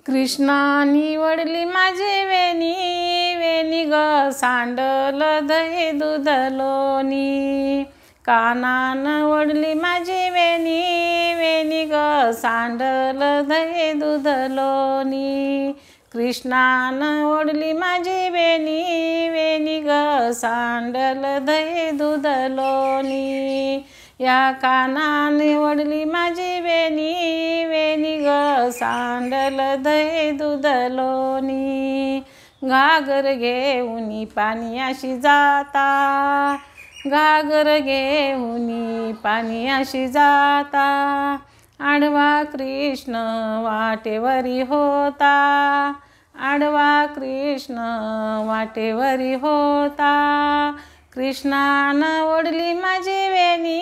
कृष्णा निवडली माझी वेणी, वेणी ग सांडल दही दूध लोणी। कानान ओढली माझी वेणी, वेणी ग सांडल दही दूध लोणी। कृष्णान ओढली माझी वेणी, वेणी ग सांडल दही दूध लोणी। या कानाने ओढली माझी वेणी, वेणी ग सांडल दही दूध लोणी। घागर घेऊनी पाण्याशी जाता, घागर घेऊनी पाण्याशी जाता। आडवा कृष्ण वाटेवरी होता, आडवा कृष्ण वाटेवरी होता। कृष्णान ओढली माझी वेणी,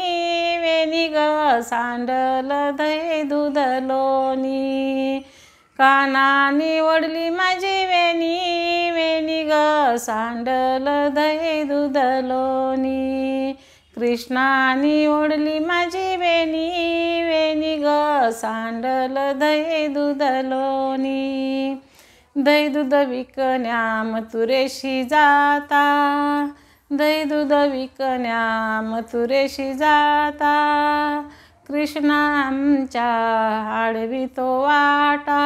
वेणी ग सांडल दही दूध लोणी। कानाने ओढली माझी वेणी, वेणी ग सांडल दही दूध लोणी। कृष्णाने ओढली माझी वेणी, वेणी ग सांडल दही दूध लोणी। दही दूध विकण्या मथुरेशी जाता, दही दूध विकण्या मथुरेशी जाता। कृष्ण आमच्या आडवितो वाटा,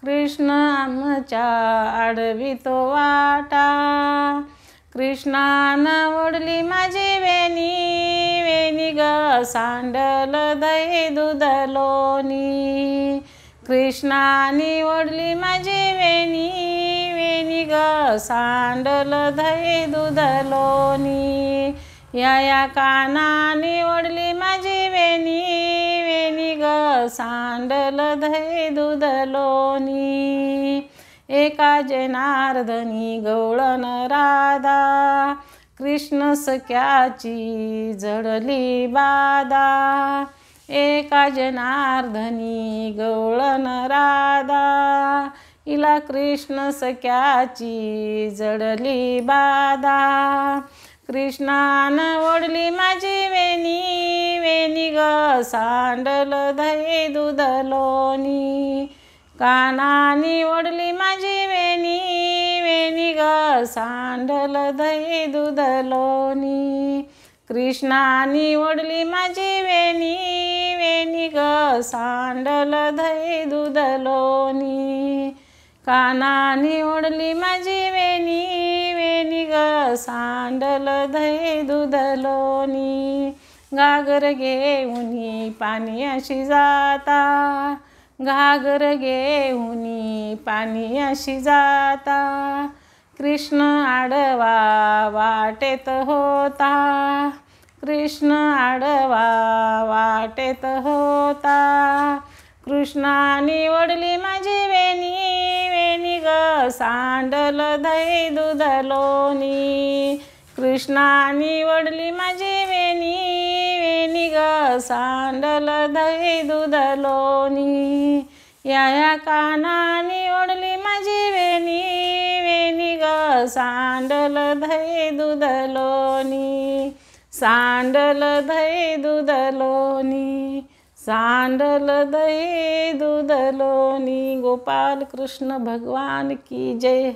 कृष्ण आमच्या आडवितो वाटा। कृष्णान ओढली माझी वेणी, वेणी ग सांडल दही दूध लोणी। कृष्णाने ओढली माझी वेणी, वेणी ग सांडल दही दूध लोणी। या कानाने ओढली माझी वेणी, वेणी ग सांडल दही दूध लोणी। एका जनार्दनी गवळण राधा, कृष्ण सख्याची जडली बाधा। एका जनार्दनी गवळण राधा, इला कृष्ण सख्याची जडली बाधा। कृष्णान ओढली माझी वेणी, वेणी ग सांडल दही दूध लोणी। कानाने ओढली माझी वेणी, वेणी ग सांडल दही दूध लोणी। कृष्णाने ओढली माझी वेणी, वेणी ग सांडल दही दूध लोणी। कानाने ओढली माझी वेणी, वेणी ग सांडल दही दूध लोणी। घागर घेऊनी पाण्याशी जाता, घागर घेऊनी पाण्याशी जाता। कृष्ण आडवा वाटेत होता, कृष्ण आडवा वाटेत होता। कृष्णाने ओढली माझी वेणी, वेणी ग सांडल दही दूध लोणी। कृष्णाने ओढली माझी वेणी, वेणी ग सांडल दही दूध लोणी। या कानाने ओढली माझी वेणी, वेणी ग सांडल दही दूध लोणी। सांडल दही दूध लोणी, सांडल दही दूध लोणी। गोपाल कृष्ण भगवान की जय।